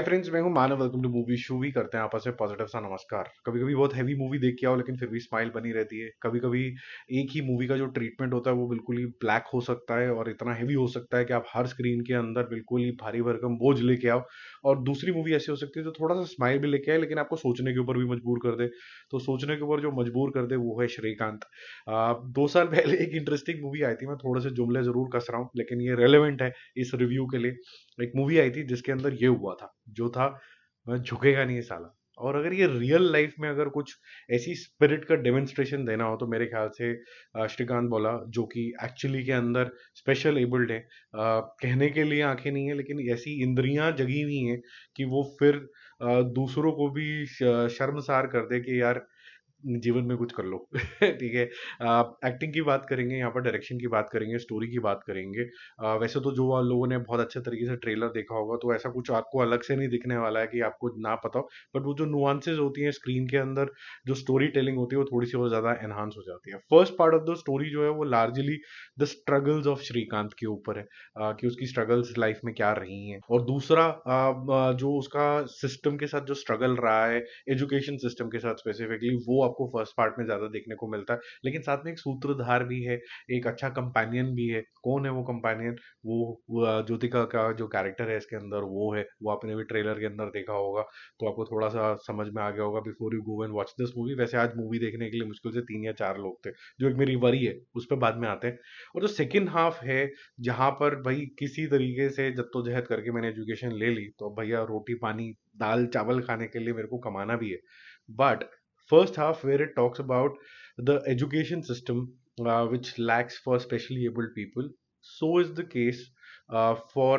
Friends, मैं हूं Manav. Welcome to movie show. भी करते हैं आपस में पॉजिटिव सा नमस्कार। कभी कभी बहुत हैवी मूवी देख के आओ लेकिन फिर भी स्माइल बनी रहती है। कभी कभी एक ही मूवी का जो ट्रीटमेंट होता है वो बिल्कुल ही ब्लैक हो सकता है और इतना हैवी हो सकता है कि आप हर स्क्रीन के अंदर बिल्कुल ही भारी भरकम बोझ लेके आओ। और दूसरी मूवी ऐसी हो सकती है जो थोड़ा सा स्माइल भी लेके आए लेकिन आपको सोचने के ऊपर भी मजबूर कर दे। तो सोचने के ऊपर जो मजबूर कर दे वो है श्रीकांत। 2 साल पहले एक इंटरेस्टिंग मूवी आई थी। मैं थोड़े से जुमले जरूर कस रहा हूँ लेकिन ये रेलेवेंट है इस रिव्यू के लिए। एक मूवी आई थी जिसके अंदर ये हुआ था, जो था मैं झुकेगा नहीं साला। और अगर ये रियल लाइफ में अगर कुछ ऐसी स्पिरिट का डेमोन्स्ट्रेशन देना हो तो मेरे ख्याल से श्रीकांत बोला, जो कि एक्चुअली के अंदर स्पेशल एबल्ड है। कहने के लिए आंखें नहीं है लेकिन ऐसी इंद्रियां जगी हुई हैं कि वो फिर दूसरों को भी शर्मसार कर दे कि यार जीवन में कुछ कर लो। ठीक है। एक्टिंग की बात करेंगे, यहाँ पर डायरेक्शन की बात करेंगे, स्टोरी की बात करेंगे। वैसे तो जो लोगों ने बहुत अच्छे तरीके से ट्रेलर देखा होगा तो ऐसा कुछ आपको अलग से नहीं दिखने वाला है कि आपको ना पता हो। बट वो जो नुआंसेस होती हैं स्क्रीन के अंदर, जो स्टोरी टेलिंग होती है वो थोड़ी सी और ज्यादा एनहांस हो जाती है। First part of the story जो है वो largely the struggles of Srikanth के ऊपर है, कि उसकी स्ट्रगल्स लाइफ में क्या रही हैं। और दूसरा जो उसका सिस्टम के साथ जो स्ट्रगल रहा है, एजुकेशन सिस्टम के साथ स्पेसिफिकली, वो आपको फर्स्ट पार्ट में ज्यादा देखने को मिलता है। लेकिन साथ में एक सूत्रधार भी है, एक अच्छा कंपेनियन भी है। कौन है वो कंपेनियन? वो ज्योतिका का जो कैरेक्टर है इसके अंदर वो है। वो आपने भी ट्रेलर के अंदर देखा होगा तो आपको थोड़ा सा समझ में आ गया होगा before you go and watch this movie. वैसे आज मूवी देखने के लिए मुश्किल से 3 या 4 लोग थे। जो एक मेरी वरी है उस पर बाद में आते हैं। और जो सेकंड हाफ है, जहां पर भाई किसी तरीके से जद्दोजहद करके मैंने एजुकेशन ले ली, तो अब भैया रोटी पानी दाल चावल खाने के लिए मेरे को कमाना भी है। But first half where it talks about the education system, which lacks for specially abled people, so is the case for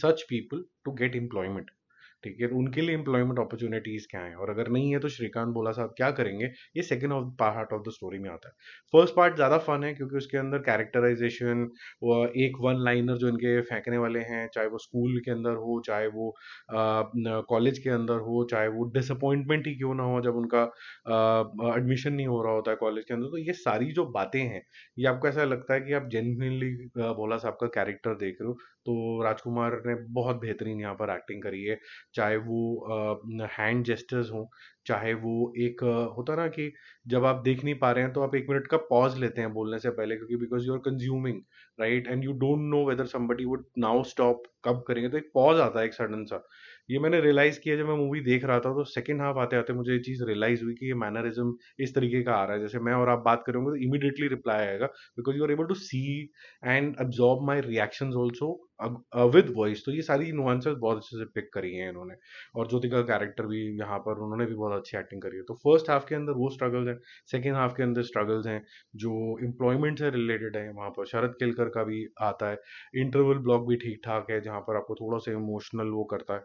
such people to get employment। ठीक है, तो उनके लिए एम्प्लॉयमेंट अपॉर्चुनिटीज क्या है और अगर नहीं है तो श्रीकांत बोला साहब क्या करेंगे, ये second of part of the story में आता है। फर्स्ट पार्ट ज्यादा फन है क्योंकि उसके अंदर कैरेक्टराइजेशन, एक वन लाइनर जो इनके फेंकने वाले हैं, चाहे वो स्कूल के अंदर हो, चाहे वो कॉलेज के अंदर हो, चाहे वो डिसअपॉइंटमेंट ही क्यों ना हो जब उनका एडमिशन नहीं हो रहा होता है कॉलेज के अंदर, तो ये सारी जो बातें हैं ये आपको ऐसा लगता है कि आप जेन्युइनली भोला साहब का कैरेक्टर देख रहे हो। तो राजकुमार ने बहुत बेहतरीन यहाँ पर एक्टिंग करी है। चाहे वो हैंड जेस्टर्स हों, चाहे वो एक होता ना कि जब आप देख नहीं पा रहे हैं तो आप 1 मिनट का पॉज लेते हैं बोलने से पहले, क्योंकि because you are consuming, right, and you don't know whether somebody would now stop, कब करेंगे, तो एक पॉज आता है एक सडन सा। ये मैंने रियलाइज किया जब मैं मूवी देख रहा था, तो सेकंड हाफ आते आते मुझे ये चीज रियलाइज हुई कि ये मैनरिज्म इस तरीके का आ रहा है। जैसे मैं और आप बात करेंगे तो इमीडिएटली रिप्लाई आएगा, because you are able to see and absorb my reactions also with voice. तो ये सारी नुआंसेस बहुत अच्छे से पिक करी हैं इन्होंने। और ज्योतिका का कैरेक्टर भी यहाँ पर उन्होंने भी बहुत अच्छी एक्टिंग करी है। तो फर्स्ट हाफ के अंदर वो स्ट्रगल्स हैं, सेकेंड हाफ के अंदर स्ट्रगल्स हैं जो एम्प्लॉयमेंट से रिलेटेड है। वहाँ पर शरद केलकर का भी आता है। इंटरवल ब्लॉक भी ठीक ठाक है जहाँ पर आपको थोड़ा सा इमोशनल वो करता है।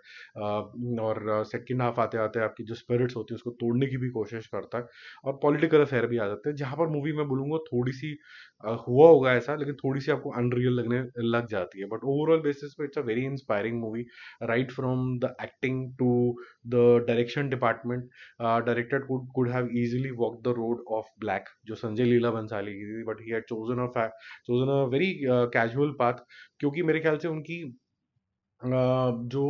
और सेकेंड हाफ आते आते आपकी जो स्पिरिट्स होती है उसको तोड़ने की भी कोशिश करता है। और पॉलिटिकल अफेयर भी आ जाते हैं जहाँ पर मूवी में बोलूंगा थोड़ी सी हुआ होगा ऐसा, लेकिन थोड़ी सी आपको अनरियल लगने लग जाती है। बट ओवरऑल बेसिस पे it's a very inspiring movie, right from the acting to the direction department. Director could have easily walked the road of black, जो संजय लीला भंसाली की थी, but he had chosen a very casual path। क्योंकि मेरे ख्याल से उनकी जो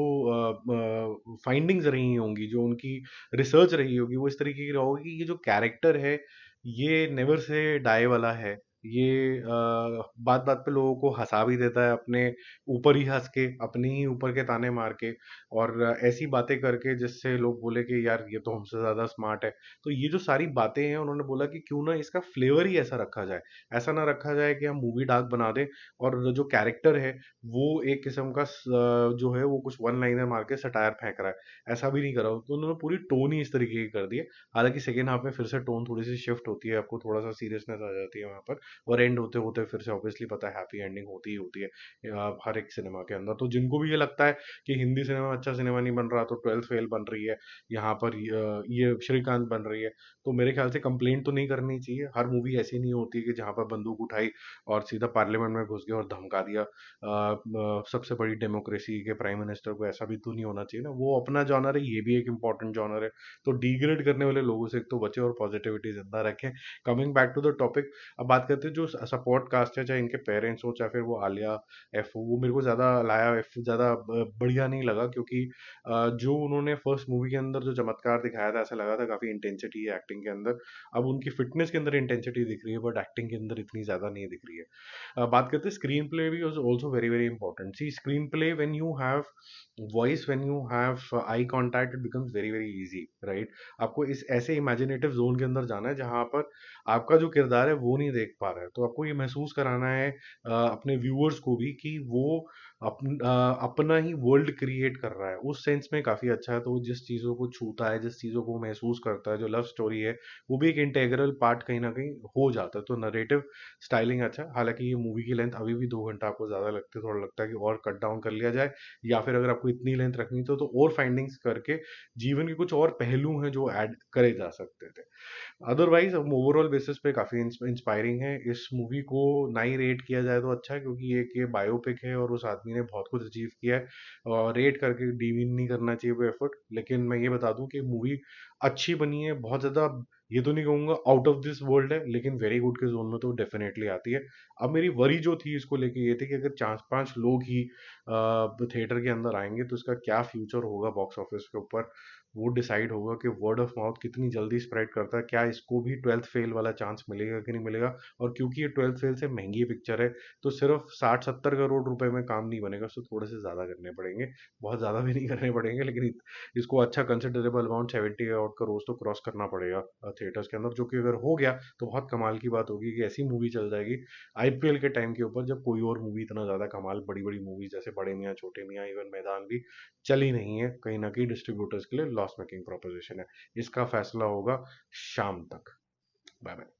फाइंडिंग्स रही होंगी, जो उनकी रिसर्च रही होगी, वो इस तरीके की रहा होगी कि ये जो कैरेक्टर है ये नेवर से डाई वाला है। ये बात बात पे लोगों को हंसा भी देता है, अपने ऊपर ही हंस के, अपने ही ऊपर के ताने मार के, और ऐसी बातें करके जिससे लोग बोले कि यार ये तो हमसे ज्यादा स्मार्ट है। तो ये जो सारी बातें हैं उन्होंने बोला कि क्यों ना इसका फ्लेवर ही ऐसा रखा जाए। ऐसा ना रखा जाए कि हम मूवी डार्क बना दें और जो कैरेक्टर है वो एक किस्म का जो है वो कुछ वन लाइनर मार के सटायर फेंक रहा है। ऐसा भी नहीं करा, तो उन्होंने पूरी टोन ही इस तरीके की कर दी है। हालांकि सेकेंड हाफ में फिर से टोन थोड़ी सी शिफ्ट होती है, आपको थोड़ा सा सीरियसनेस आ जाती है वहां पर। और एंड होते होते फिर से ऑब्वियसली पता है हैप्पी एंडिंग होती ही होती है हर एक सिनेमा के अंदर। तो जिनको भी ये लगता है कि हिंदी सिनेमा अच्छा सिनेमा नहीं बन रहा तो ट्वेल्थ फेल बन रही है, यहाँ पर ये श्रीकांत बन रही है, तो मेरे ख्याल से कंप्लेंट तो नहीं करनी चाहिए। हर मूवी ऐसी नहीं होती कि जहाँ पर बंदूक उठाई और सीधा पार्लियामेंट में घुस गया और धमका दिया। सबसे बड़ी डेमोक्रेसी के प्राइम मिनिस्टर को, ऐसा भी तो नहीं होना चाहिए ना। वो अपना जॉनर है, ये भी एक इंपॉर्टेंट जॉनर है। तो डिग्रेड करने वाले लोगों से एक तो बचे और पॉजिटिविटी जिंदा रखें। Coming back to the topic, अब बात करते करते जो सपोर्ट कास्ट है, चाहे इनके पेरेंट्स हो चाहे फिर वो आलिया एफ हो, वो मेरे को ज़्यादा लाया एफ ज़्यादा बढ़िया नहीं लगा, क्योंकि जो उन्होंने फर्स्ट मूवी के अंदर जो चमत्कार दिखाया था, ऐसा लगा था काफ़ी इंटेंसिटी है एक्टिंग के अंदर। अब उनकी फिटनेस के अंदर इंटेंसिटी दिख रही है, बट एक्टिंग के अंदर इतनी ज़्यादा नहीं दिख रही है। बात करते हैं स्क्रीन प्ले भी also very very important. See screenplay when you have voice, when you have eye contact, it becomes very very easy, right. आपको इस ऐसे इमेजिनेटिव जोन के अंदर जाना है जहां पर आपका जो किरदार है वो नहीं देख पा रहा है, तो आपको ये महसूस कराना है अपने व्यूअर्स को भी कि वो अपना ही वर्ल्ड क्रिएट कर रहा है। उस सेंस में काफी अच्छा है। तो वो जिस चीजों को छूता है, जिस चीजों को महसूस करता है, जो लव स्टोरी है, वो भी एक इंटेग्रल पार्ट कहीं ना कहीं हो जाता है। तो नरेटिव स्टाइलिंग अच्छा है। हालांकि ये मूवी की लेंथ अभी भी 2 घंटा आपको ज्यादा लगती है, थोड़ा लगता है कि और कट डाउन कर लिया जाए, या फिर अगर आपको इतनी लेंथ रखनी तो और फाइंडिंग्स करके जीवन के कुछ और पहलू हैं जो ऐड करे जा सकते थे। अदरवाइज ओवरऑल बेसिस पे काफी इंस्पायरिंग है। इस मूवी को ना ही रेट किया जाए तो अच्छा है, क्योंकि ये बायोपिक है और उस आदमी ने बहुत कुछ अचीव किया है, और रेट करके डीमीन नहीं करना चाहिए वो एफर्ट। लेकिन मैं ये बता दूं कि मूवी अच्छी बनी है, बहुत ज्यादा ये तो नहीं कहूंगा आउट ऑफ दिस वर्ल्ड है, लेकिन वेरी गुड के जोन में तो डेफिनेटली आती है। अब मेरी वरी जो थी इसको लेके ये थी कि अगर 4-5 लोग ही थिएटर के अंदर आएंगे तो इसका क्या फ्यूचर होगा बॉक्स ऑफिस के ऊपर, वो डिसाइड होगा कि वर्ड ऑफ माउथ कितनी जल्दी स्प्रेड करता है, क्या इसको भी 12th फेल वाला चांस मिलेगा कि नहीं मिलेगा। और क्योंकि ये 12th फेल से महंगी पिक्चर है, तो सिर्फ 60-70 करोड़ रुपए में काम नहीं बनेगा, उसको थोड़े से ज्यादा करने पड़ेंगे। बहुत ज्यादा भी नहीं करने पड़ेंगे, लेकिन इसको अच्छा कंसिडरेबल अमाउंट 70 करोड़ तो क्रॉस करना पड़ेगा थिएटर्स के अंदर, जो कि अगर हो गया तो बहुत कमाल की बात होगी कि ऐसी मूवी चल जाएगी आईपीएल के टाइम के ऊपर, जब कोई और मूवी इतना ज्यादा कमाल, बड़ी बड़ी मूवी जैसे बड़े मियाँ छोटे मियाँ, इवन मैदान भी चली नहीं है। कहीं ना कहीं डिस्ट्रीब्यूटर्स के लिए लॉस मेकिंग प्रोपोजिशन है। इसका फैसला होगा शाम तक। Bye bye.